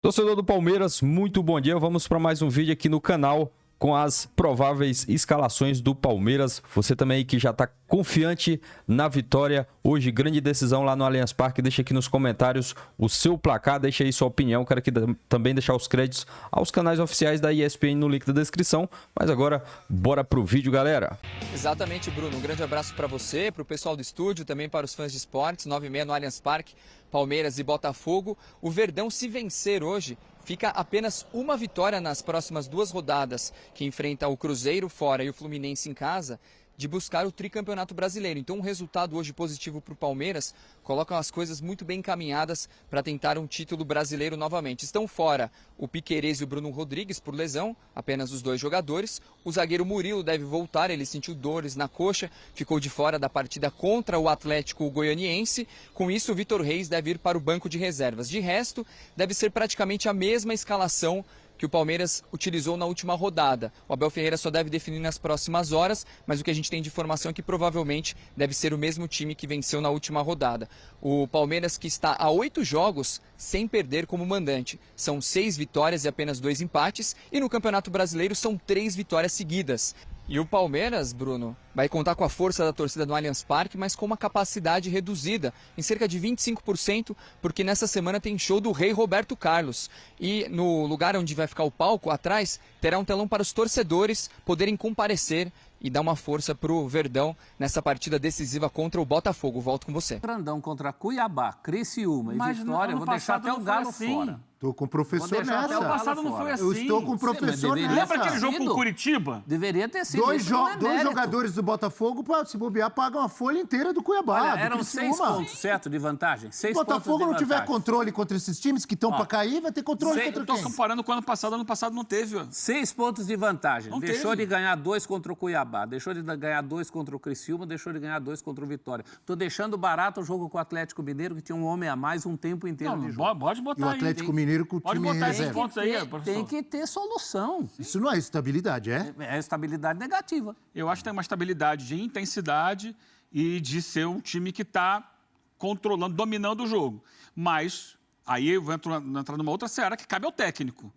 Torcedor do Palmeiras, muito bom dia. Vamos para mais um vídeo aqui no canal com as prováveis escalações do Palmeiras. Você também que já está confiante na vitória. Hoje, grande decisão lá no Allianz Parque. Deixa aqui nos comentários o seu placar, deixa aí sua opinião. Quero aqui também deixar os créditos aos canais oficiais da ESPN no link da descrição. Mas agora, bora pro vídeo, galera. Exatamente, Bruno. Um grande abraço para você, para o pessoal do estúdio, também para os fãs de esportes. 9h30 no Allianz Parque, Palmeiras e Botafogo. O Verdão, se vencer hoje, fica apenas uma vitória nas próximas duas rodadas, que enfrenta o Cruzeiro fora e o Fluminense em casa, de buscar o tricampeonato brasileiro. Então, um resultado hoje positivo para o Palmeiras coloca as coisas muito bem encaminhadas para tentar um título brasileiro novamente. Estão fora o Piquerez e o Bruno Rodrigues por lesão, apenas os dois jogadores. O zagueiro Murilo deve voltar, ele sentiu dores na coxa, ficou de fora da partida contra o Atlético Goianiense. Com isso, o Vitor Reis deve ir para o banco de reservas. De resto, deve ser praticamente a mesma escalação que o Palmeiras utilizou na última rodada. O Abel Ferreira só deve definir nas próximas horas, mas o que a gente tem de informação é que provavelmente deve ser o mesmo time que venceu na última rodada. O Palmeiras, que está a 8 jogos sem perder como mandante. São 6 vitórias e apenas 2 empates, e no Campeonato Brasileiro são 3 vitórias seguidas. E o Palmeiras, Bruno, vai contar com a força da torcida no Allianz Parque, mas com uma capacidade reduzida, em cerca de 25%, porque nessa semana tem show do Rei Roberto Carlos. E no lugar onde vai ficar o palco, atrás, terá um telão para os torcedores poderem comparecer e dar uma força para o Verdão nessa partida decisiva contra o Botafogo. Volto com você. Grandão contra Cuiabá, Criciúma e Vitória, eu vou deixar até o Galo fora. Estou com o professor nessa. Até o passado não foi assim. Eu estou com o professor nessa. Lembra aquele jogo com o Curitiba? Deveria ter sido. Dois jogadores do Botafogo, para se bobear, pagam a folha inteira do Cuiabá. Olha, eram 6 pontos, certo, de vantagem. 6 pontos. Se o Botafogo não tiver controle contra esses times que estão para cair, vai ter controle contra quem? Eu estou comparando com o ano passado não teve. 6 pontos de vantagem. Não deixou teve. de ganhar 2 contra o Cuiabá, deixou de ganhar 2 contra o Criciúma, deixou de ganhar 2 contra o Vitória. Estou deixando barato o jogo com o Atlético Mineiro, que tinha um homem a mais um tempo inteiro de jogo. Pode botar aí. E o Atlético Mineiro com o time reserva. Tem que ter solução. Isso não é estabilidade, é? É estabilidade negativa. Eu acho que tem uma estabilidade de intensidade e de ser um time que está controlando, dominando o jogo. Mas aí eu vou entrar numa outra seara que cabe ao técnico.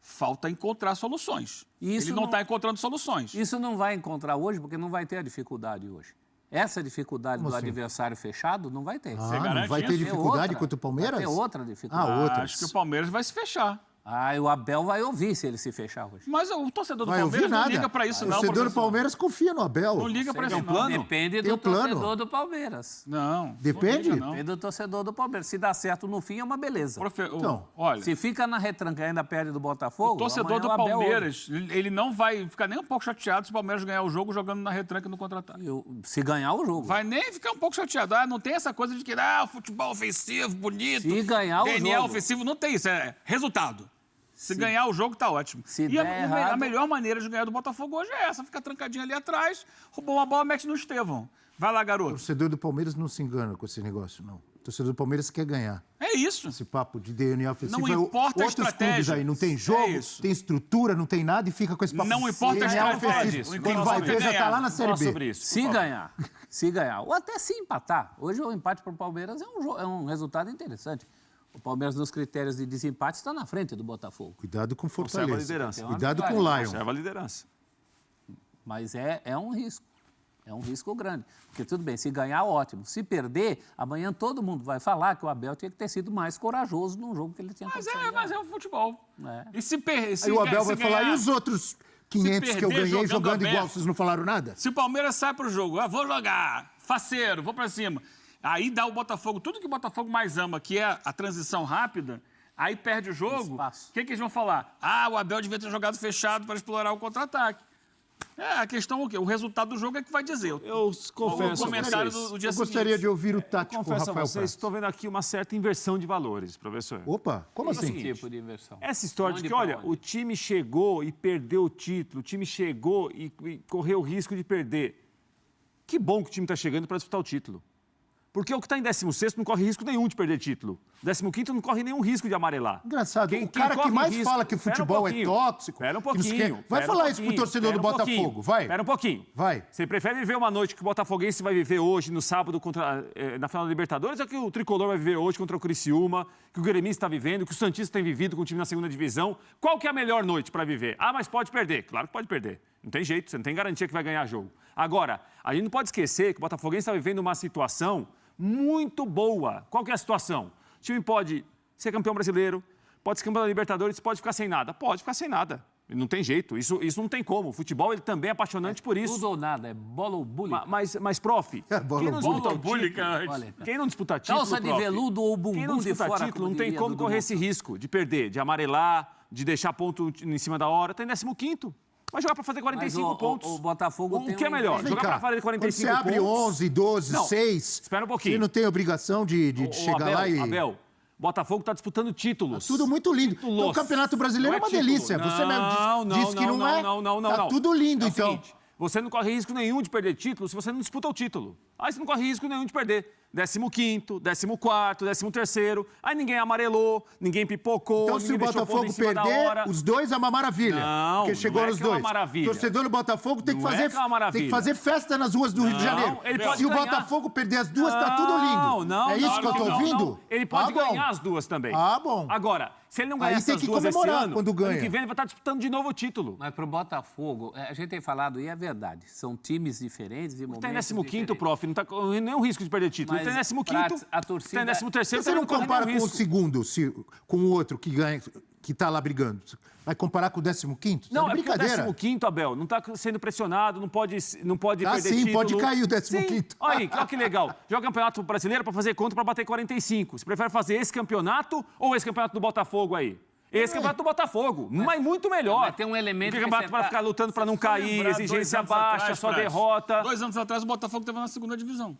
Falta encontrar soluções. Ele não está encontrando soluções. Isso não vai encontrar hoje, porque não vai ter a dificuldade hoje. Essa dificuldade do adversário fechado não vai ter. Não vai ter dificuldade contra o Palmeiras? Vai ter outra dificuldade. Acho que o Palmeiras vai se fechar. E o Abel vai ouvir se ele se fechar hoje. Mas o torcedor do Palmeiras não liga para isso, não. O torcedor do Palmeiras confia no Abel. Não liga para isso, não. Depende do torcedor do Palmeiras. Não. Depende? Depende do torcedor do Palmeiras. Se dá certo no fim, é uma beleza. Então, olha, se fica na retranca e ainda perde do Botafogo, o torcedor do Palmeiras, ele não vai ficar nem um pouco chateado se o Palmeiras ganhar o jogo jogando na retranca e no contra-ataque. Se ganhar o jogo. Vai nem ficar um pouco chateado. Não tem essa coisa de que futebol ofensivo, bonito. Se ganhar o jogo. DNA ofensivo, não tem isso. É resultado. Se ganhar o jogo, tá ótimo. A melhor maneira de ganhar do Botafogo hoje é essa. Fica trancadinho ali atrás, roubou uma bola, mete no Estevão. Vai lá, garoto. O torcedor do Palmeiras não se engana com esse negócio, não. O torcedor do Palmeiras quer ganhar. É isso. Esse papo de DNA ofensivo. Não importa a estratégia. Clubes aí, não tem jogo, tem estrutura, não tem nada e fica com esse papo. Não importa a estratégia. Quem vai ver já tá lá na Série B. Se ganhar. Ou até se empatar. Hoje o empate para o Palmeiras é um resultado interessante. O Palmeiras, nos critérios de desempate, está na frente do Botafogo. Cuidado com Fortaleza. Conserva a liderança. Cuidado com o Lion. Conserva a liderança. Mas é um risco. É um risco grande. Porque, tudo bem, se ganhar, ótimo. Se perder, amanhã todo mundo vai falar que o Abel tinha que ter sido mais corajoso num jogo que ele tinha conquistado. Mas é o futebol. E se perder... Aí o Abel vai falar, e os outros 500 que eu ganhei jogando igual, vocês não falaram nada? Se o Palmeiras sai pro jogo, vou jogar, faceiro, vou pra cima... Aí dá o Botafogo, tudo que o Botafogo mais ama, que é a transição rápida, aí perde o jogo, o que eles vão falar? O Abel devia ter jogado fechado para explorar o contra-ataque. A questão o quê? O resultado do jogo é que vai dizer. Eu confesso o comentário do dia seguinte. Eu gostaria de ouvir o tático confesso Rafael a vocês, estou vendo aqui uma certa inversão de valores, professor. Opa, como assim? Que tipo de inversão? Essa história de que, olha, o time chegou e perdeu o título, o time chegou e correu o risco de perder. Que bom que o time está chegando para disputar o título. Porque o que está em 16º não corre risco nenhum de perder título. 15º não corre nenhum risco de amarelar. Engraçado, o cara que mais fala que o futebol é tóxico... Espera um pouquinho. Vai falar isso pro torcedor do Botafogo, vai. Espera um pouquinho. Vai. Você prefere viver uma noite que o Botafoguense vai viver hoje, no sábado, na final da Libertadores, ou que o Tricolor vai viver hoje contra o Criciúma, que o Gremista está vivendo, que o Santista tem vivido com o time na segunda divisão? Qual que é a melhor noite para viver? Ah, mas pode perder. Claro que pode perder. Não tem jeito, você não tem garantia que vai ganhar jogo. Agora, a gente não pode esquecer que o Botafoguense está vivendo uma situação muito boa. Qual que é a situação? O time pode ser campeão brasileiro, pode ser campeão da Libertadores, pode ficar sem nada. Pode ficar sem nada. Não tem jeito. Isso não tem como. O futebol ele também é apaixonante por isso. Tudo ou nada, é bola ou búlica. Mas prof, quem não disputa título, quem não disputa título, calça de veludo ou bumbum quem não de disputa fora, título, não tem como correr esse risco de perder, de amarelar, de deixar ponto em cima da hora. Tá em 15º. Vai jogar para fazer 45 pontos. O Botafogo tem o que é melhor? Jogar para fazer 45 pontos. Quando você abre 11, 12, Não, 6... espera um pouquinho. Você não tem obrigação de chegar Abel, lá e... Abel, Botafogo está disputando títulos. Tudo muito lindo. Então, o Campeonato Brasileiro é uma delícia. Você mesmo disse que não é. Tá tudo lindo, é então. Seguinte, você não corre risco nenhum de perder título se você não disputa o título. Aí você não corre risco nenhum de perder. 15º, 14º, 13º. Aí ninguém amarelou, ninguém pipocou, Então, se o Botafogo perder, os dois é uma maravilha. Não, porque chegou não é nos que é uma dois. maravilha. O torcedor do Botafogo tem que fazer, tem que fazer festa nas ruas do Rio de Janeiro. Ele pode se o ganhar. Botafogo perder as duas, tá tudo lindo. Não, é isso que eu tô ouvindo? Não. Ele pode ganhar as duas também. Ah, bom. Agora, se ele não ganhar Aí tem essas que duas esse comemorar ano, quando ganha. ano que vem ele vai estar disputando de novo o título. Mas para o Botafogo, a gente tem falado, e é verdade, são times diferentes e momentos Tem 15º, diferentes. prof, não tá correndo nenhum risco de perder título. Mas Tem 15º, a torcida... tem 13º, Você não compara com o segundo, com o outro que ganha, que tá lá brigando. Vai comparar com o 15º? Não, é brincadeira. porque o 15º, Abel, não está sendo pressionado, não pode perder sim, título. pode cair o 15º. Sim. Olha que legal. Joga campeonato brasileiro para fazer conta para bater 45. Você prefere fazer esse campeonato ou esse campeonato do Botafogo aí? Esse campeonato do Botafogo, mas muito melhor. Mas tem um elemento que campeonato para ficar lutando para não cair, exigência baixa, só derrota. 2 anos atrás o Botafogo estava na segunda divisão.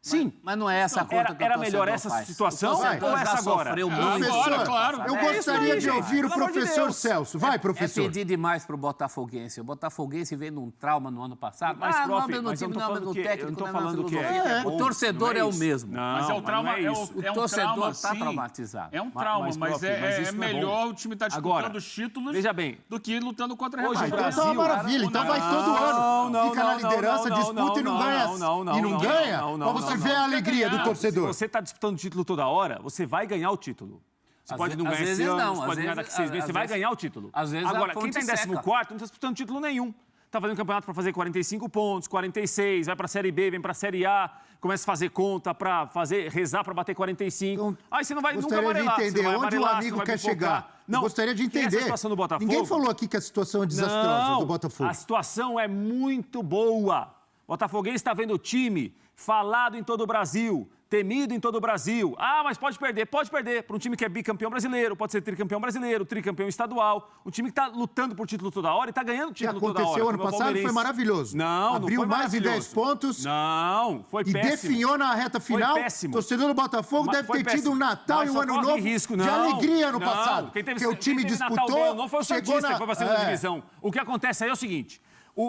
Sim. Mas não é essa a conta que o Era melhor torcedor essa faz. situação O torcedor ou já essa agora? sofreu muito. Professor, claro. eu gostaria de ouvir o professor Celso. Vai, professor. É pedir demais para o Botafoguense. O Botafoguense veio num trauma no ano passado. Mas, prof, não é no mas eu time, não tô não é falando no que- técnico, eu não tô não é na falando que é filosofia. bom, O torcedor não é o isso. mesmo. Não, Mas é o trauma, não é isso. O é um torcedor trauma, está sim. traumatizado. É um trauma, Mas, mas prof, é isso não é melhor bom. o time estar Agora, disputando os títulos veja bem, do que lutando contra hoje o rebaixamento. Brasil- Então é uma maravilha. Então vai todo ano. Fica na liderança, disputa e não ganha. E não ganha. Pra você ver a alegria do torcedor. Se você está disputando o título toda hora, você vai ganhar o título. Você pode não ganhar esse ano, você pode ganhar daqui 6 meses, você vai ganhar o título. às vezes Agora, a quem fonte está em 14º não está disputando título nenhum. Está fazendo campeonato para fazer 45 pontos, 46, vai para a Série B, vem para a Série A, começa a fazer conta para rezar para bater 45. Então, Aí você não vai nunca gostaria de amarelar. você entender vai onde o amarelar, você amigo vai quer pipocar. chegar. Não, Gostaria de que é essa entender. situação do Botafogo? Ninguém falou aqui que a situação é desastrosa Não, do Botafogo. a situação é muito boa. O Botafoguense está vendo o time falado em todo o Brasil, temido em todo o Brasil. Ah, mas pode perder. Pode perder. Para um time que é bicampeão brasileiro, pode ser tricampeão brasileiro, tricampeão estadual. Um time que está lutando por título toda hora e está ganhando O que título toda hora. aconteceu ano como é o passado foi Palmeirense. maravilhoso. Não, Abriu não foi mais de 10 maravilhoso. pontos Não, foi e péssimo. definhou na reta final. Foi péssimo. Torcedor do Botafogo Mas deve foi ter tido péssimo. um Natal Mas e um só ano corre novo risco, de não. alegria no Não. passado. Quem teve, Porque o time quem teve Natal disputou, bom não foi o chegou Santista na... que foi para a segunda divisão. O que acontece aí é o seguinte,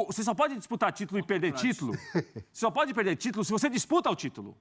você só pode disputar título e perder título, só pode perder título se você disputa o título.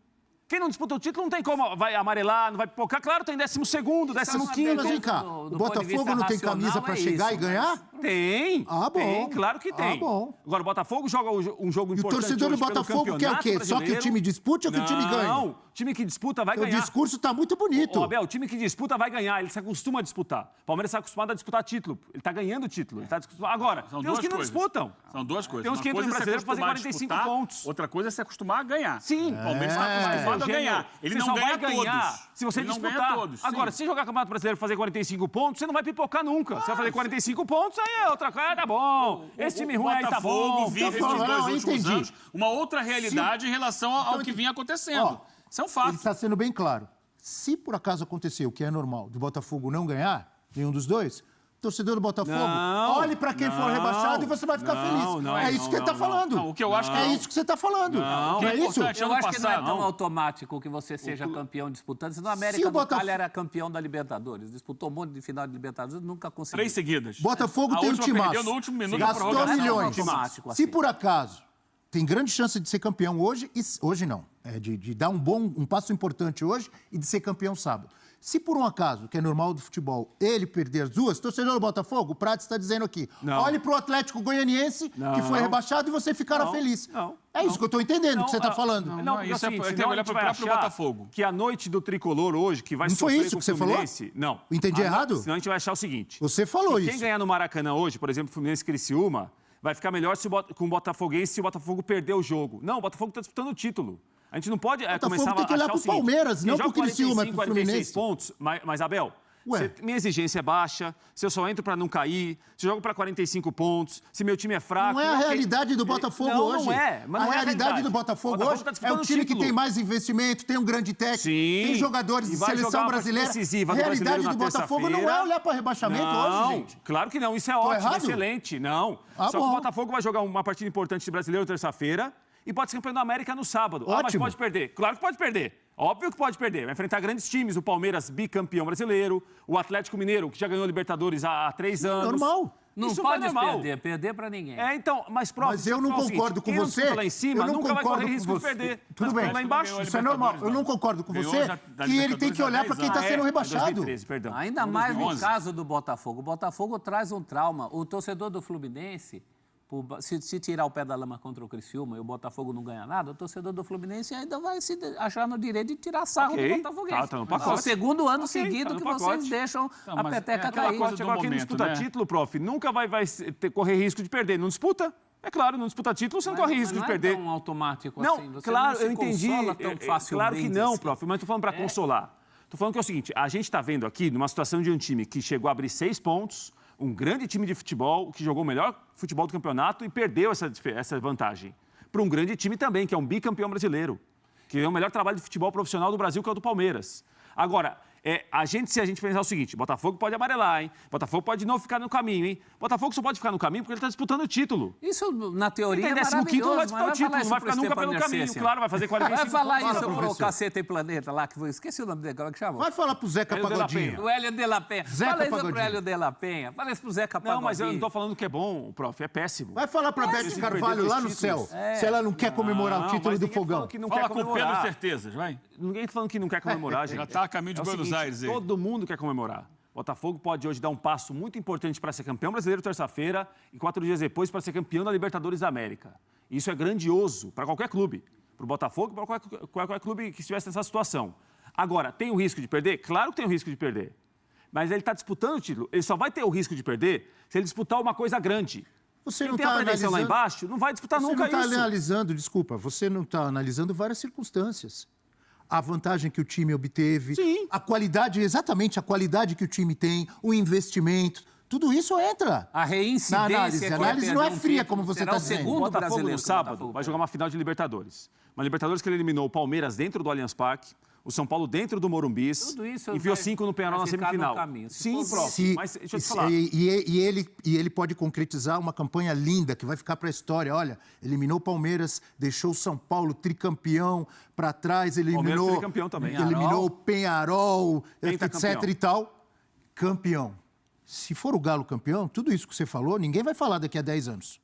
Quem não disputa o título não tem como, vai amarelar, não vai pipocar. Claro, tem 12º, 15º. Mas vem cá, do o ponto de vista Botafogo não tem racional, camisa para é chegar isso, e ganhar? Tem. Ah, bom. Tem, claro que tem. Ah, bom. Agora, o Botafogo joga um jogo E o importante torcedor do hoje pelo Botafogo quer o quê? Campeonato Só que o Brasileiro. time dispute ou que o time ganhe? Não, o time que disputa vai O ganhar. discurso está muito bonito. Ô, Abel, o time que disputa vai ganhar, ele se acostuma a disputar. O Palmeiras está acostumado a disputar título. Ele está ganhando título. Ele tá acostumado. Agora, São tem uns duas que não coisas. disputam. São duas coisas. Tem uns que Uma entram no coisa é se brasileiro para fazer acostumar a 45 disputar, pontos. Outra coisa é se acostumar a ganhar. Sim. O Palmeiras está acostumado a ganhar. Ele Você não só ganha vai ganhar todos. se você Ele não disputar. ganha todos, sim. Agora, se jogar Campeonato Brasileiro e fazer 45 pontos, você não vai pipocar nunca. Você vai fazer 45 pontos, aí é outra coisa. Ah, tá bom. Esse time ruim aí tá bom. Botafogo vive esses falando, dois não, últimos entendi. anos uma outra realidade em relação ao que vinha acontecendo. Ó, Isso é um Ele fato. está sendo bem claro. Se por acaso acontecer o que é normal, do Botafogo não ganhar, nenhum dos dois, torcedor do Botafogo, Não, olhe para quem for não, rebaixado e você vai ficar não, feliz. não, é isso não, que ele está não, falando. não. O que eu acho que é não. isso que você está falando. Não, O que é é isso? importante Eu ano acho que não é passado, tão não. automático que você seja campeão disputando. Se no Se América o do Botafogo- Cali era campeão da Libertadores, disputou um monte de final de Libertadores, nunca conseguiu. 3 seguidas. Botafogo A tem um última timaço. perdeu no último minuto da Gastou prorrogação. milhões. Automático, Se assim. por acaso tem grande chance de ser campeão hoje, hoje não, de dar um passo importante hoje e de ser campeão sábado. Se por um acaso, que é normal do futebol, ele perder as duas, torcedor do Botafogo, o Prates está dizendo aqui, olhe para o Atlético Goianiense, que foi rebaixado, e você ficará feliz. É isso que eu estou entendendo que você está falando. Não, isso assim, tem que olhar para o próprio Botafogo. Que a noite do Tricolor hoje, que vai Não foi sofrer isso com que você o Fluminense... falou? Não. Entendi errado? Senão a gente vai achar o seguinte. Você falou isso. Quem ganhar no Maracanã hoje, por exemplo, Fluminense e Criciúma, vai ficar melhor com o Botafoguense se o Botafogo perder o jogo. Não, o Botafogo está disputando o título. A gente não pode começar a tem que olhar pro Palmeiras, não pro Criciúma, pro Fluminense. Pontos, mas Abel, minha exigência é baixa, se eu só entro para não cair, se eu jogo para 45 pontos, se meu time é fraco... Não é a realidade do Botafogo hoje. Não é. Mas a realidade do Botafogo hoje é o time que tem mais investimento, tem um grande técnico, tem jogadores de seleção brasileira. A realidade do Botafogo não é olhar para rebaixamento hoje, gente. Claro que não, isso é ótimo, excelente. Não. Só que o Botafogo vai jogar uma partida importante de Brasileiro terça-feira e pode ser campeão da América no sábado. Mas pode perder. Claro que pode perder. Óbvio que pode perder. Vai enfrentar grandes times. O Palmeiras, bicampeão brasileiro. O Atlético Mineiro, que já ganhou a Libertadores há 3 anos. Normal. Não isso pode perder para ninguém. Então, mas eu não concordo com você. Lá em cima, eu não nunca vai correr concordo risco com de perder. Tudo bem. Lá embaixo. Isso é normal. Eu não concordo com você que ele tem que olhar para quem está sendo rebaixado. 2013, perdão. Ainda mais no caso do Botafogo. O Botafogo traz um trauma. O torcedor do Fluminense, se tirar o pé da lama contra o Criciúma e o Botafogo não ganha nada, o torcedor do Fluminense ainda vai se achar no direito de tirar sarro do Botafoguense. Tá no pacote. É o segundo ano seguido que vocês deixam a peteca cair. Agora quem disputa título, prof, nunca vai correr risco de perder. Não disputa? É claro, não disputa título, você não corre risco de perder. Não é tão automático não, assim. Você claro, não se eu entendi. Tão facilmente, claro que não, assim. prof, mas estou falando para consolar. Estou falando que é o seguinte, a gente está vendo aqui numa situação de um time que chegou a abrir 6 pontos, um grande time de futebol, que jogou o melhor futebol do campeonato e perdeu essa vantagem. Para um grande time também, que é um bicampeão brasileiro, que é o melhor trabalho de futebol profissional do Brasil, que é o do Palmeiras. Agora, se a gente pensar o seguinte, Botafogo pode amarelar, hein? Botafogo pode não ficar no caminho, hein? Botafogo só pode ficar no caminho porque ele está disputando o título. Isso, na teoria, é maravilhoso. Não vai disputar o título, não vai ficar nunca pelo caminho. Assim. Claro, vai fazer 45 Vai falar isso pro Caceta e Planeta lá, que esqueci o nome dele, como é que chama? Vai falar pro Zeca Pagodinho. O Hélio de la Penha. Fala isso pro Hélio de la Penha. Fala isso pro Zeca Pagodinho. Não, mas eu não estou falando que é bom, prof, é péssimo. Vai falar pra Beth Carvalho lá no céu, se ela não quer comemorar o título do Fogão. Fala com o Pedro Certezas, vai. Ninguém tá falando que não quer comemorar, gente. Já está a caminho de Buenos Aires aí. Todo mundo quer comemorar. Botafogo pode hoje dar um passo muito importante para ser campeão brasileiro terça-feira e 4 dias depois para ser campeão da Libertadores da América. Isso é grandioso para qualquer clube. Para o Botafogo e para qualquer clube que estivesse nessa situação. Agora, tem o risco de perder? Claro que tem o risco de perder. Mas ele está disputando o título. Ele só vai ter o risco de perder se ele disputar uma coisa grande. Você não tem a pretensão lá embaixo, não vai disputar nunca isso. Você não está analisando, desculpa, você não está analisando várias circunstâncias. A vantagem que o time obteve, a qualidade, exatamente a qualidade que o time tem, o investimento, tudo isso entra. A reincidência. Na análise. A análise não é fria, como você está dizendo. O Botafogo no sábado vai jogar uma final de Libertadores. Uma Libertadores que ele eliminou o Palmeiras dentro do Allianz Parque, o São Paulo dentro do Morumbis, enfiou 5 no Peñarol na semifinal. Sim, mas deixa eu te falar. E ele pode concretizar uma campanha linda que vai ficar para a história. Olha, eliminou o Palmeiras, deixou o São Paulo tricampeão para trás, eliminou o Peñarol, etc e tal. Campeão. Se for o Galo campeão, tudo isso que você falou, ninguém vai falar daqui a 10 anos.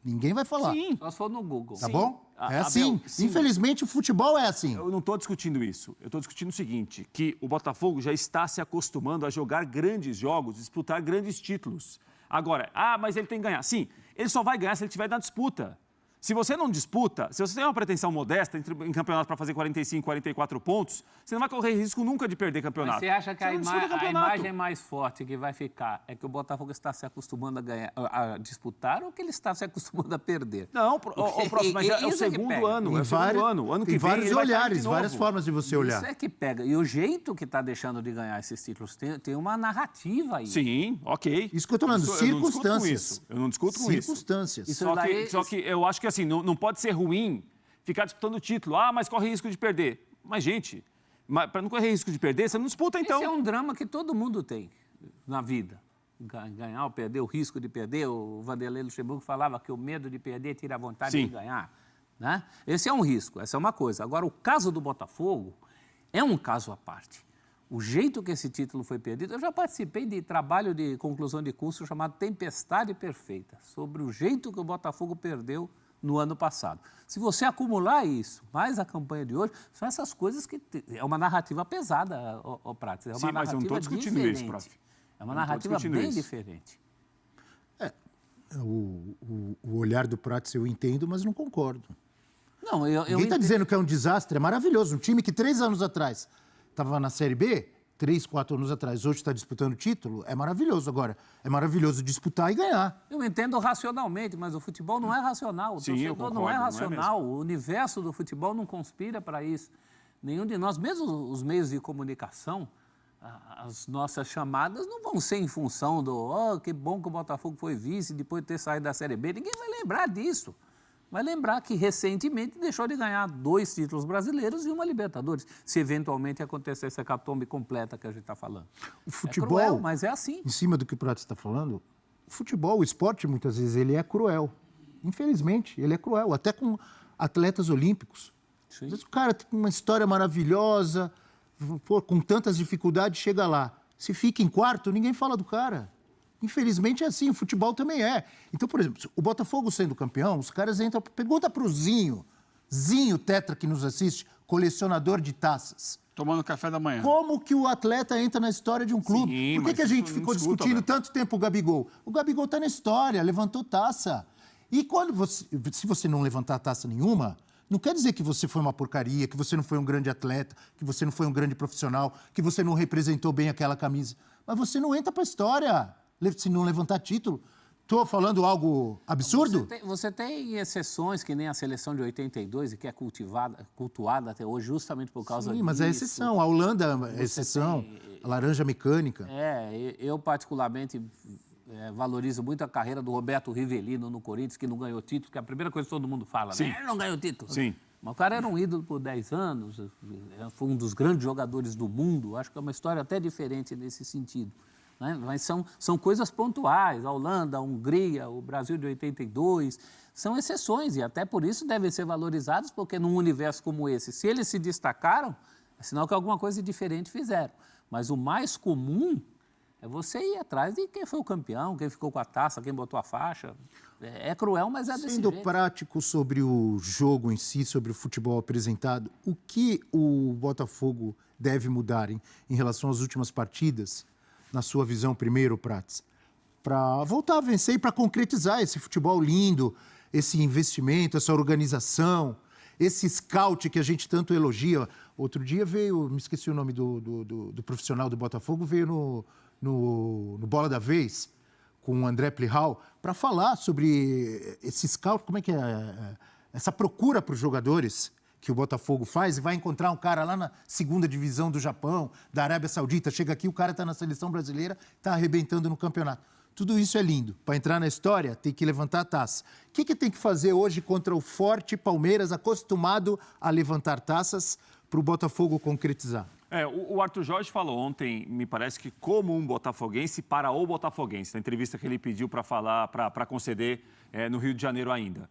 Ninguém vai falar. Sim, só se for no Google. Tá bom? É assim. Infelizmente, o futebol é assim. Eu não estou discutindo isso. Eu estou discutindo o seguinte, que o Botafogo já está se acostumando a jogar grandes jogos, disputar grandes títulos. Agora, mas ele tem que ganhar. Sim, ele só vai ganhar se ele estiver na disputa. Se você não disputa, se você tem uma pretensão modesta em campeonato para fazer 45, 44 pontos, você não vai correr risco nunca de perder campeonato. Mas você acha que a imagem mais forte que vai ficar é que o Botafogo está se acostumando a disputar ou que ele está se acostumando a perder? Não, próximo, mas é o segundo ano. É o segundo ano. Ano que tem vem, vários olhares, várias formas de você olhar. Isso é que pega. E o jeito que está deixando de ganhar esses títulos tem uma narrativa aí. Sim, ok. Isso que eu estou falando, circunstâncias. Eu não discuto com isso. Circunstâncias. Só que eu acho que assim, não pode ser ruim ficar disputando o título. Mas corre risco de perder. Mas, gente, para não correr risco de perder, você não disputa, então. Esse é um drama que todo mundo tem na vida. Ganhar ou perder, o risco de perder. O Vanderlei Luxemburgo falava que o medo de perder tira a vontade de ganhar. Né? Esse é um risco, essa é uma coisa. Agora, o caso do Botafogo é um caso à parte. O jeito que esse título foi perdido... Eu já participei de trabalho de conclusão de curso chamado Tempestade Perfeita, sobre o jeito que o Botafogo perdeu no ano passado. Se você acumular isso, mais a campanha de hoje, são essas coisas que... É uma narrativa pesada, Prates. É uma Sim, mas eu não estou discutindo isso, prof. É uma narrativa bem diferente. O olhar do Prates eu entendo, mas não concordo. Não, Ninguém está dizendo que é um desastre, é maravilhoso. Um time que 3 anos atrás estava na Série B, 3, 4 anos atrás, hoje está disputando o título, é maravilhoso. Agora, é maravilhoso disputar e ganhar. Eu entendo racionalmente, mas o futebol não é racional. O torcedor não é racional. O universo do futebol não conspira para isso. Nenhum de nós, mesmo os meios de comunicação, as nossas chamadas não vão ser em função do que bom que o Botafogo foi vice depois de ter saído da Série B. Ninguém vai lembrar disso. Vai lembrar que recentemente deixou de ganhar 2 títulos brasileiros e uma Libertadores, se eventualmente acontecer essa hecatombe completa que a gente está falando. O futebol, é cruel, mas é assim. Em cima do que o Prates está falando, o futebol, o esporte, muitas vezes, ele é cruel. Infelizmente, ele é cruel, até com atletas olímpicos. Às vezes o cara tem uma história maravilhosa, com tantas dificuldades, chega lá. Se fica em quarto, ninguém fala do cara. Infelizmente é assim, o futebol também é. Então, por exemplo, o Botafogo sendo campeão, os caras entram... Pergunta pro Zinho Tetra que nos assiste, colecionador de taças. Tomando café da manhã. Como que o atleta entra na história de um clube? Sim, Por que a gente ficou discutindo tanto tempo o Gabigol? O Gabigol está na história, levantou taça. E se você não levantar taça nenhuma, não quer dizer que você foi uma porcaria, que você não foi um grande atleta, que você não foi um grande profissional, que você não representou bem aquela camisa. Mas você não entra para a história se não levantar título. Estou falando algo absurdo? Você tem exceções, que nem a seleção de 82, e que é cultuada até hoje justamente por causa disso. Sim, mas é exceção. A Holanda é exceção. A laranja mecânica. Eu particularmente valorizo muito a carreira do Roberto Rivelino no Corinthians, que não ganhou título, que é a primeira coisa que todo mundo fala. Sim. Ele não ganhou título. Sim. Mas o cara era um ídolo por 10 anos, foi um dos grandes jogadores do mundo. Acho que é uma história até diferente nesse sentido. Né? Mas são coisas pontuais. A Holanda, a Hungria, o Brasil de 82, são exceções e até por isso devem ser valorizados, porque num universo como esse, se eles se destacaram, é sinal que alguma coisa diferente fizeram. Mas o mais comum é você ir atrás de quem foi o campeão, quem ficou com a taça, quem botou a faixa. É cruel, mas é desse jeito. Sendo prático sobre o jogo em si, sobre o futebol apresentado, o que o Botafogo deve mudar em relação às últimas partidas, na sua visão primeiro, Prates, para voltar a vencer e para concretizar esse futebol lindo, esse investimento, essa organização, esse scout que a gente tanto elogia. Outro dia veio, me esqueci o nome do profissional do Botafogo, veio no Bola da Vez, com o André Plihal, para falar sobre esse scout, como é que é, essa procura para os jogadores que o Botafogo faz, e vai encontrar um cara lá na 2ª divisão do Japão, da Arábia Saudita, chega aqui, o cara está na seleção brasileira, está arrebentando no campeonato. Tudo isso é lindo. Para entrar na história, tem que levantar a taça. O que tem que fazer hoje contra o forte Palmeiras, acostumado a levantar taças, para o Botafogo concretizar? O Arthur Jorge falou ontem, me parece que como um botafoguense para o botafoguense, na entrevista que ele pediu para falar, para conceder no Rio de Janeiro ainda.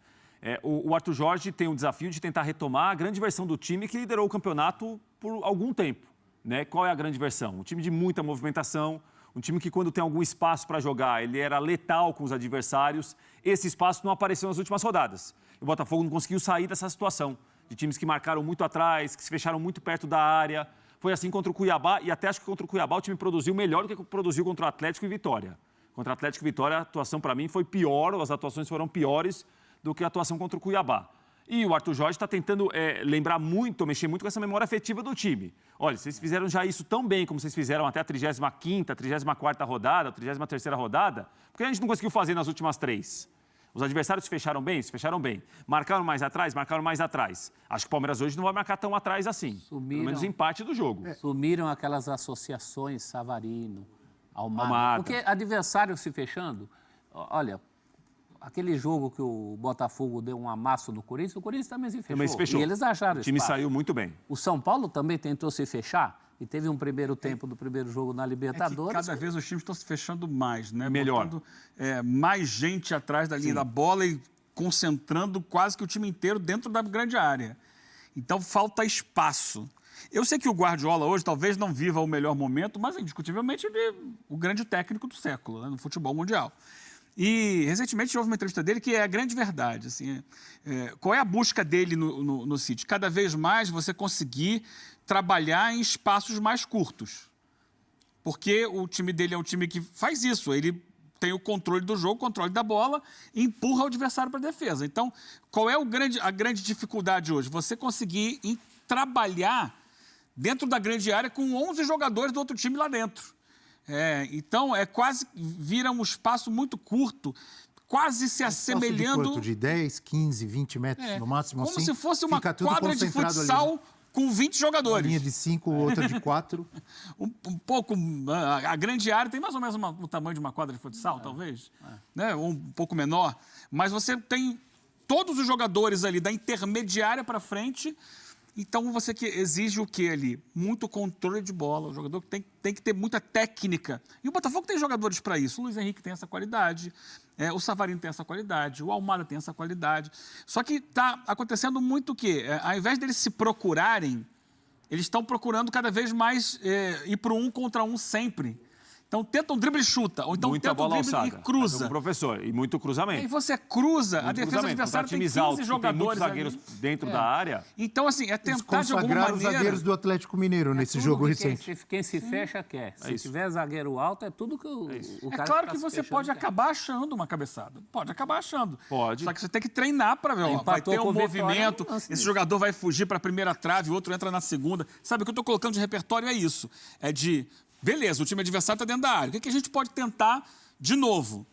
O Arthur Jorge tem o desafio de tentar retomar a grande versão do time que liderou o campeonato por algum tempo. Né? Qual é a grande versão? Um time de muita movimentação, um time que quando tem algum espaço para jogar, ele era letal com os adversários. Esse espaço não apareceu nas últimas rodadas. O Botafogo não conseguiu sair dessa situação, de times que marcaram muito atrás, que se fecharam muito perto da área. Foi assim contra o Cuiabá, e até acho que contra o Cuiabá o time produziu melhor do que produziu contra o Atlético e Vitória. Contra o Atlético e Vitória, a atuação para mim foi pior, as atuações foram piores do que a atuação contra o Cuiabá. E o Arthur Jorge está tentando lembrar muito, mexer muito com essa memória afetiva do time. Olha, vocês fizeram já isso tão bem como vocês fizeram até a 35ª, 34ª rodada, a 33ª rodada, porque a gente não conseguiu fazer nas últimas 3. Os adversários se fecharam bem? Se fecharam bem. Marcaram mais atrás? Marcaram mais atrás. Acho que o Palmeiras hoje não vai marcar tão atrás assim. Pelo menos em parte do jogo. Sumiram aquelas associações Savarino, Almada. Porque adversário se fechando, olha, aquele jogo que o Botafogo deu um amasso no Corinthians, o Corinthians também se fechou. E eles acharam o time espaço. Saiu muito bem. O São Paulo também tentou se fechar e teve um primeiro tempo do primeiro jogo na Libertadores. Cada vez os times estão se fechando mais, né? Melhor. Botando, mais gente atrás da linha da bola e concentrando quase que o time inteiro dentro da grande área. Então falta espaço. Eu sei que o Guardiola hoje talvez não viva o melhor momento, mas indiscutivelmente ele é o grande técnico do século, né, no futebol mundial. E, recentemente, houve uma entrevista dele que é a grande verdade. Assim, qual é a busca dele no City? Cada vez mais você conseguir trabalhar em espaços mais curtos. Porque o time dele é um time que faz isso. Ele tem o controle do jogo, o controle da bola, e empurra o adversário para a defesa. Então, qual é a grande dificuldade hoje? Você conseguir trabalhar dentro da grande área com 11 jogadores do outro time lá dentro. Então, vira um espaço muito curto, quase se assemelhando... De quanto? De 10, 15, 20 metros no máximo? Como assim? se fosse uma Fica tudo quadra de futsal ali, né? com 20 jogadores. Uma linha de 5, outra de 4. um pouco... A grande área tem mais ou menos o tamanho de uma quadra de futsal, talvez. Né? Ou um pouco menor. Mas você tem todos os jogadores ali da intermediária para frente. Então, você que exige o quê ali? Muito controle de bola. O jogador tem que ter muita técnica. E o Botafogo tem jogadores para isso. O Luiz Henrique tem essa qualidade, o Savarino tem essa qualidade, o Almada tem essa qualidade. Só que está acontecendo muito o quê? Ao invés deles se procurarem, eles estão procurando cada vez mais ir para o 1 contra 1 sempre. Então, tenta um drible e chuta, ou então muita tenta um drible alçada, e cruza. como professor, e muito cruzamento. E você cruza, a defesa adversária tem 15 jogadores tem muitos zagueiros ali. dentro da área. Então, assim, tentar de alguma maneira... os zagueiros do Atlético Mineiro nesse jogo recente. Quem se fecha quer. Se tiver zagueiro alto, é tudo que o cara claro tá que se você fechando pode quer. acabar achando uma cabeçada. Pode acabar achando. Pode. Só que você tem que treinar para ver. Ó, vai ter um movimento, esse jogador vai fugir para a primeira trave, o outro entra na segunda. Sabe, o que eu estou colocando de repertório é isso. Beleza, o time adversário está dentro da área. O que a gente pode tentar de novo?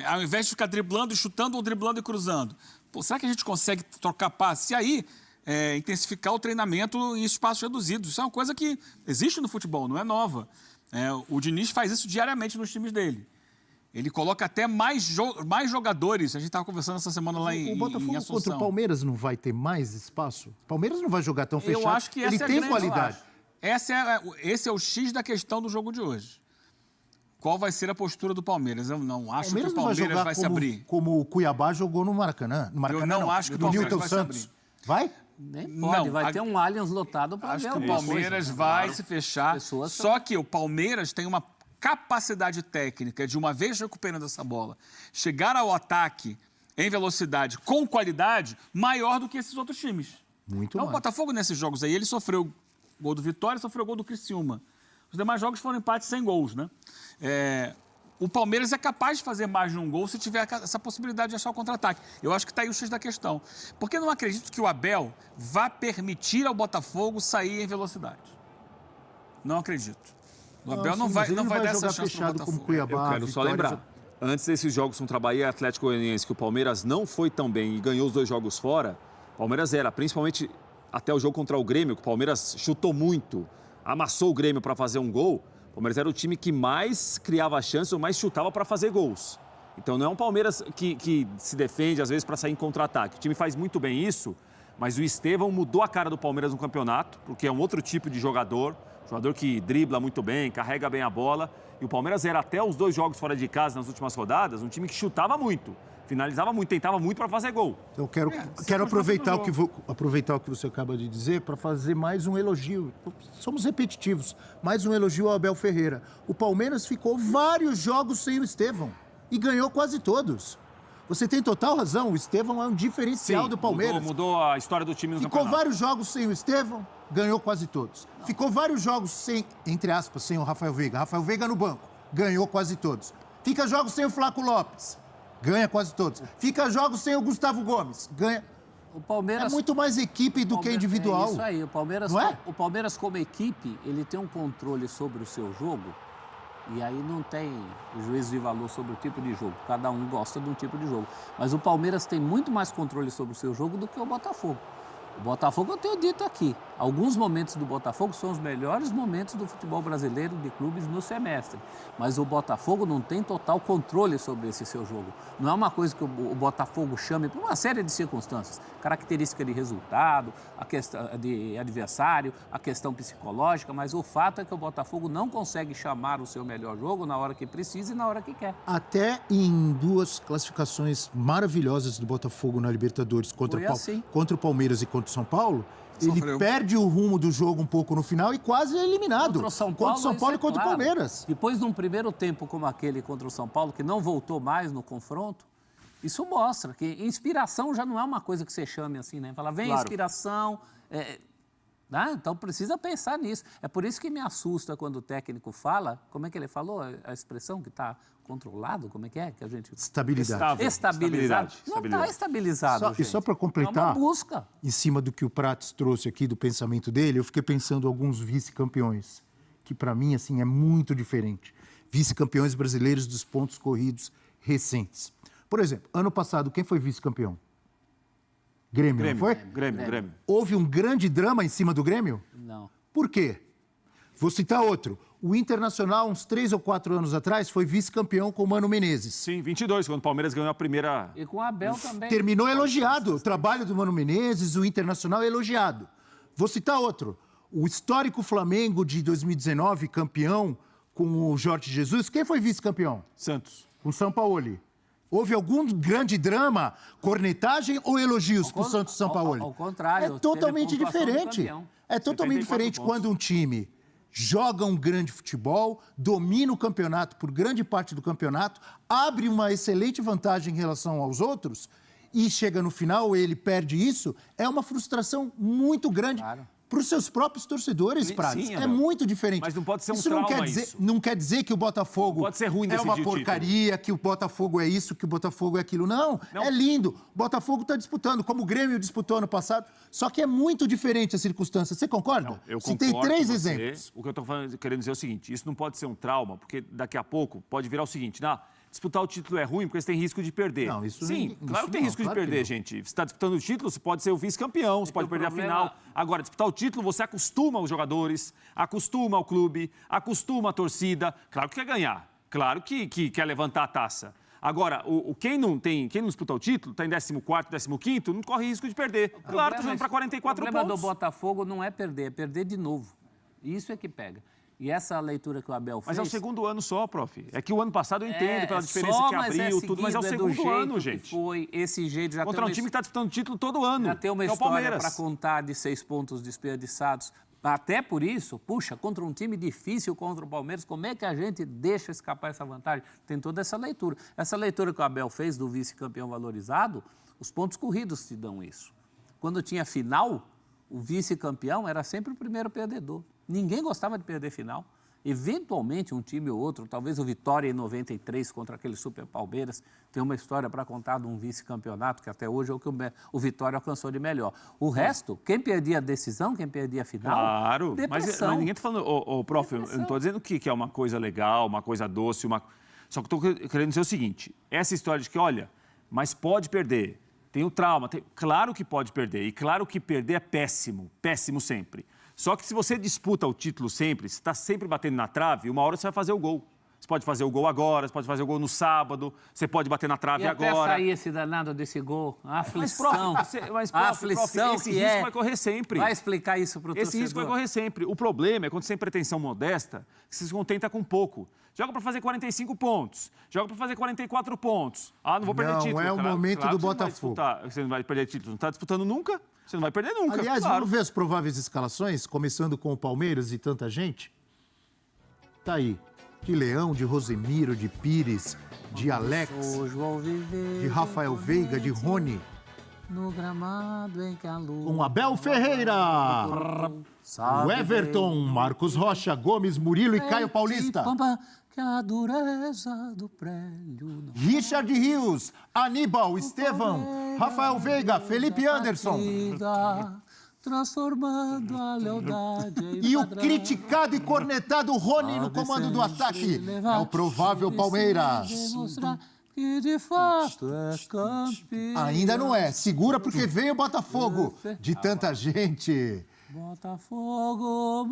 Ao invés de ficar driblando e chutando ou driblando e cruzando. Será que a gente consegue trocar passe? E aí, intensificar o treinamento em espaços reduzidos. Isso é uma coisa que existe no futebol, não é nova. O Diniz faz isso diariamente nos times dele. Ele coloca até mais jogadores. A gente estava conversando essa semana lá em Botafogo Assunção. contra o Palmeiras não vai ter mais espaço? O Palmeiras não vai jogar tão fechado. Eu acho que ele essa tem é a grande qualidade. Esse é o X da questão do jogo de hoje. Qual vai ser a postura do Palmeiras? Eu não acho que o Palmeiras vai se abrir. Como o Cuiabá jogou no Maracanã. Eu não acho que o Palmeiras vai se abrir. Vai? Nem pode, vai ter um Allianz lotado para ver Acho que o Palmeiras vai se fechar. Só que o Palmeiras tem uma capacidade técnica de, uma vez recuperando essa bola, chegar ao ataque em velocidade, com qualidade, maior do que esses outros times. Muito Então, mais. o Botafogo, nesses jogos aí, ele sofreu gol do Vitória, sofreu gol do Criciúma. Os demais jogos foram empates sem gols, né? O Palmeiras é capaz de fazer mais de um gol se tiver essa possibilidade de achar o contra-ataque. Eu acho que está aí o X da questão. Porque eu não acredito que o Abel vá permitir ao Botafogo sair em velocidade. Não acredito. O Abel não vai dar essa chance para o Botafogo. Eu quero só lembrar. Antes desses jogos contra Bahia e Atlético Goianiense, que o Palmeiras não foi tão bem e ganhou os 2 jogos fora, o Palmeiras era, principalmente até o jogo contra o Grêmio, que o Palmeiras chutou muito, amassou o Grêmio para fazer um gol. O Palmeiras era o time que mais criava chances ou mais chutava para fazer gols. Então não é um Palmeiras que se defende, às vezes, para sair em contra-ataque. O time faz muito bem isso, mas o Estevão mudou a cara do Palmeiras no campeonato, porque é um outro tipo de jogador que dribla muito bem, carrega bem a bola. E o Palmeiras era, até os 2 jogos fora de casa nas últimas rodadas, um time que chutava muito, finalizava muito, tentava muito para fazer gol. Eu quero aproveitar o que você acaba de dizer para fazer mais um elogio. Somos repetitivos. Mais um elogio ao Abel Ferreira. O Palmeiras ficou vários jogos sem o Estevão e ganhou quase todos. Você tem total razão, o Estevão é um diferencial do Palmeiras. Mudou a história do time no campeonato. campeonato. Ficou vários jogos sem o Estevão, ganhou quase todos. Ficou vários jogos sem, entre aspas, sem o Rafael Veiga. Rafael Veiga no banco, ganhou quase todos. Fica jogos sem o Flaco Lopes, ganha quase todos. Fica jogos sem o Gustavo Gomes, ganha. O Palmeiras, é muito mais equipe do que individual. É isso aí, o Palmeiras como equipe, ele tem um controle sobre o seu jogo. E aí não tem juízo de valor sobre o tipo de jogo. Cada um gosta de um tipo de jogo. Mas o Palmeiras tem muito mais controle sobre o seu jogo do que o Botafogo. O Botafogo, eu tenho dito aqui, alguns momentos do Botafogo são os melhores momentos do futebol brasileiro de clubes no semestre. Mas o Botafogo não tem total controle sobre esse seu jogo. Não é uma coisa que o Botafogo chame por uma série de circunstâncias. Característica de resultado, a questão de adversário, a questão psicológica, mas o fato é que o Botafogo não consegue chamar o seu melhor jogo na hora que precisa e na hora que quer. Até em 2 classificações maravilhosas do Botafogo na Libertadores contra o Palmeiras e contra o São Paulo, Ele perde o rumo do jogo um pouco no final e quase é eliminado. Contra o São Paulo e contra o Palmeiras. Depois de um primeiro tempo como aquele contra o São Paulo, que não voltou mais no confronto, isso mostra que inspiração já não é uma coisa que você chame assim, né? Fala, vem inspiração... Então precisa pensar nisso. É por isso que me assusta quando o técnico fala, como é que ele falou a expressão que está controlado, como é que a gente... Estabilidade. Estabilizado. Não está estabilizado, E só para completar, é uma busca. Em cima do que o Prates trouxe aqui, do pensamento dele, eu fiquei pensando em alguns vice-campeões, que para mim, assim, é muito diferente. Vice-campeões brasileiros dos pontos corridos recentes. Por exemplo, ano passado, quem foi vice-campeão? Grêmio, não foi? Grêmio. Houve um grande drama em cima do Grêmio? Não. Por quê? Vou citar outro. O Internacional, uns 3 ou 4 anos atrás, foi vice-campeão com o Mano Menezes. Sim, 22, quando o Palmeiras ganhou a primeira... E com o Abel também. Terminou elogiado. O trabalho do Mano Menezes, o Internacional elogiado. Vou citar outro. O histórico Flamengo de 2019, campeão com o Jorge Jesus. Quem foi vice-campeão? Santos. Com o Sampaoli. Houve algum grande drama, cornetagem ou elogios para o Santos Sampaoli? Ao contrário. É totalmente diferente. É totalmente 74 diferente pontos. quando um time joga um grande futebol, domina o campeonato por grande parte do campeonato, abre uma excelente vantagem em relação aos outros e chega no final, ele perde isso, é uma frustração muito grande. Claro. Para os seus próprios torcedores, Prates. É muito diferente. Mas não pode ser um isso trauma, não quer dizer, isso. Não quer dizer que o Botafogo Pode ser ruim é uma decidir o porcaria, que o Botafogo é isso, que o Botafogo é aquilo. Não, é lindo. O Botafogo está disputando, como o Grêmio disputou ano passado. Só que é muito diferente a circunstância. Você concorda? Não, eu Citei concordo 3 com você. exemplos. O que eu estou querendo dizer é o seguinte, isso não pode ser um trauma, porque daqui a pouco pode virar o seguinte, disputar o título é ruim porque você tem risco de perder. Não, isso Sim, não, claro isso que tem não, risco claro de que perder, não. gente. Você está disputando o título, você pode ser o vice-campeão, você pode perder a final. Agora, disputar o título, você acostuma os jogadores, acostuma o clube, acostuma a torcida. Claro que quer ganhar, claro que quer levantar a taça. Agora, quem não disputa o título, está em 14º, 15º, não corre risco de perder. Claro, está jogando para 44 pontos. O problema do Botafogo não é perder de novo. Isso é que pega. E essa leitura que o Abel fez... Mas é o segundo ano só, prof. É que o ano passado eu entendo pela diferença que abriu, tudo, mas é o segundo ano, gente. Foi esse jeito já contra um time que está disputando o título todo ano. Já tem uma história para contar de 6 pontos desperdiçados. Até por isso, puxa, contra um time difícil contra o Palmeiras, como é que a gente deixa escapar essa vantagem? Tem toda essa leitura. Essa leitura que o Abel fez do vice-campeão valorizado, os pontos corridos te dão isso. Quando tinha final, o vice-campeão era sempre o primeiro perdedor. Ninguém gostava de perder final. Eventualmente, um time ou outro, talvez o Vitória em 93 contra aquele Super Palmeiras, tem uma história para contar de um vice-campeonato, que até hoje é o que o Vitória alcançou de melhor. O resto, quem perdia a decisão, quem perdia a final, claro, depressão. Mas ninguém está falando, prof, eu não estou dizendo que é uma coisa legal, uma coisa doce, só que estou querendo dizer o seguinte, essa história de que, olha, mas pode perder, tem o trauma, claro que pode perder, e claro que perder é péssimo, péssimo sempre. Só que se você disputa o título sempre, você está sempre batendo na trave, uma hora você vai fazer o gol. Você pode fazer o gol agora, você pode fazer o gol no sábado, você pode bater na trave agora. E até sair esse danado desse gol, a aflição. A aflição esse risco vai correr sempre. Vai explicar isso para o torcedor. Esse risco vai correr sempre. O problema é quando você tem pretensão modesta, que você se contenta com pouco. Joga para fazer 45 pontos, joga para fazer 44 pontos. Não vou perder título. Não é o momento do Botafogo. Você não vai perder título, não está disputando nunca, você não vai perder nunca. Aliás, vamos ver as prováveis escalações, começando com o Palmeiras e tanta gente. Tá aí. De Leão, de Rosemiro, de Pires, de Alex, de Rafael Veiga, de Rony. No gramado em calor. Com Abel Ferreira, o Everton, Marcos Rocha, Gomes, Murilo e Caio Paulista. Que a dureza do prédio não... Richard Rios, Aníbal, Estevão, Rafael Veiga, Felipe Anderson. Transformando a lealdade em E o criticado e cornetado Rony no comando do ataque. É o provável Palmeiras. Que de fato é campeão. Ainda não é. Segura porque veio o Botafogo. De tanta gente. Botafogo,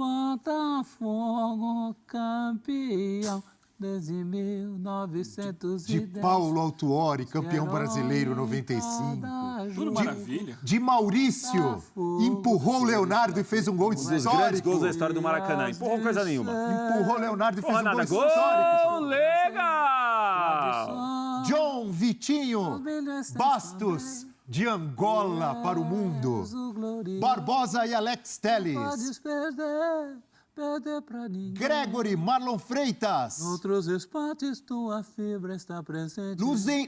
campeão. Desde 1910. De Paulo Autuori, campeão brasileiro 95. Tudo maravilha. De Maurício, empurrou o Leonardo e fez um gol histórico. Um dos grandes gols da história do Maracanã. Empurrou coisa nenhuma. Empurrou o Leonardo e fez um gol Gol histórico. legal! John, Vitinho, Bastos, de Angola para o mundo. Barbosa e Alex Telles. Gregory Marlon Freitas. Outros esportes, tua fibra está presente.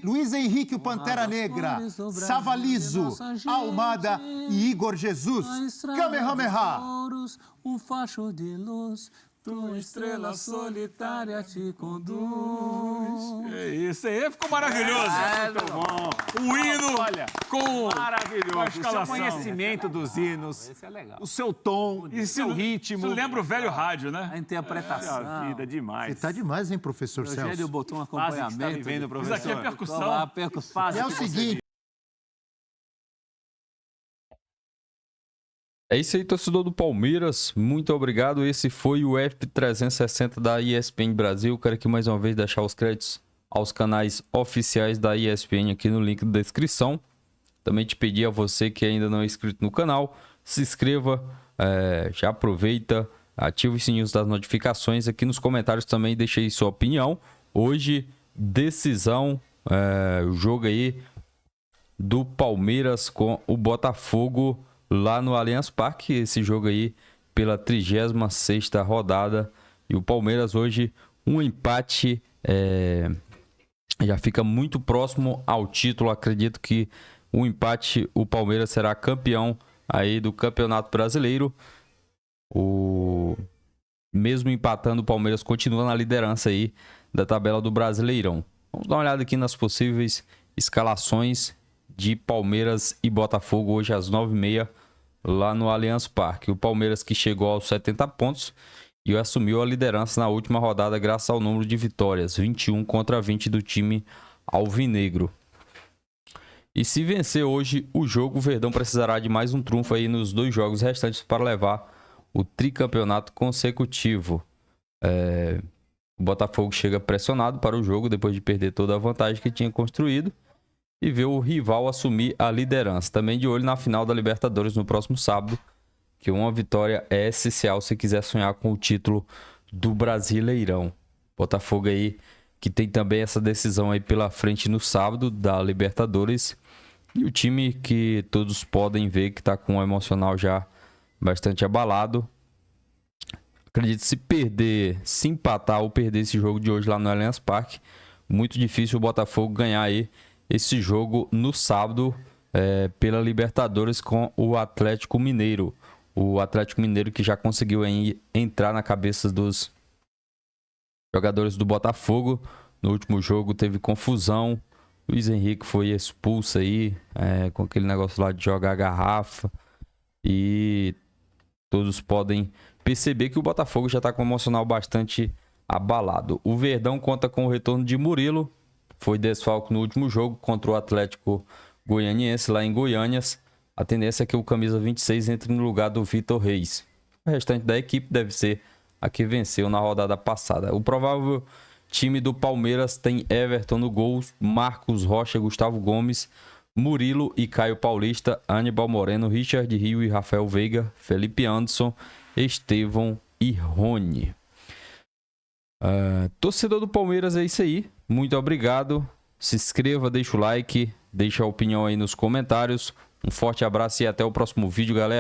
Luiz Henrique, o Pantera Negra. Savalizo, Almada e Igor Jesus. Kamehameha. Um facho de luz. Tua estrela solitária te conduz. É isso aí, ficou maravilhoso. Muito bom. O hino Olha, com maravilhoso. a O seu escalação. conhecimento dos hinos, Esse é legal. o seu tom, o seu ritmo. Isso lembra o velho rádio, né? A interpretação. A vida demais. Você tá demais, hein, professor O Eugênio Celso? botou um Quase que está acompanhamento. vivendo, Isso professor. aqui é percussão. Tô lá, percussão. É o seguinte. É isso aí, torcedor do Palmeiras. Muito obrigado. Esse foi o F360 da ESPN Brasil. Quero aqui mais uma vez deixar os créditos aos canais oficiais da ESPN aqui no link da descrição. Também te pedir a você que ainda não é inscrito no canal, se inscreva, já aproveita, ativa os sininhos das notificações. Aqui nos comentários também deixei sua opinião. Hoje, decisão, o jogo aí do Palmeiras com o Botafogo lá no Allianz Parque, esse jogo aí pela 36ª rodada, e o Palmeiras hoje um empate já fica muito próximo ao título. Acredito que o empate, o Palmeiras será campeão aí do Campeonato Brasileiro. Mesmo empatando, o Palmeiras continua na liderança aí da tabela do Brasileirão. Vamos dar uma olhada aqui nas possíveis escalações de Palmeiras e Botafogo hoje às 9h30 lá no Allianz Parque. O Palmeiras que chegou aos 70 pontos e assumiu a liderança na última rodada graças ao número de vitórias, 21 contra 20 do time alvinegro. E se vencer hoje o jogo, o Verdão precisará de mais um trunfo aí nos 2 jogos restantes para levar o tricampeonato consecutivo. O Botafogo chega pressionado para o jogo depois de perder toda a vantagem que tinha construído e vê o rival assumir a liderança. Também de olho na final da Libertadores no próximo sábado, que uma vitória é essencial se quiser sonhar com o título do Brasileirão. Botafogo aí que tem também essa decisão aí pela frente no sábado da Libertadores, e o time que todos podem ver que está com o emocional já bastante abalado. Acredito que se empatar ou perder esse jogo de hoje lá no Allianz Parque, muito difícil o Botafogo ganhar aí esse jogo no sábado pela Libertadores com o Atlético Mineiro. O Atlético Mineiro que já conseguiu aí entrar na cabeça dos jogadores do Botafogo. No último jogo teve confusão. Luiz Henrique foi expulso aí com aquele negócio lá de jogar a garrafa. E todos podem perceber que o Botafogo já está com o emocional bastante abalado. O Verdão conta com o retorno de Murilo. Foi desfalque no último jogo contra o Atlético Goianiense lá em Goiânias. A tendência é que o camisa 26 entre no lugar do Vitor Reis. O restante da equipe deve ser a que venceu na rodada passada. O provável time do Palmeiras tem Everton no gol, Marcos Rocha, Gustavo Gomes, Murilo e Caio Paulista, Aníbal Moreno, Richard Rio e Rafael Veiga, Felipe Anderson, Estevão e Rony. Torcedor do Palmeiras, é isso aí. Muito obrigado. Se inscreva, deixa o like, deixa a opinião aí nos comentários. Um forte abraço e até o próximo vídeo, galera.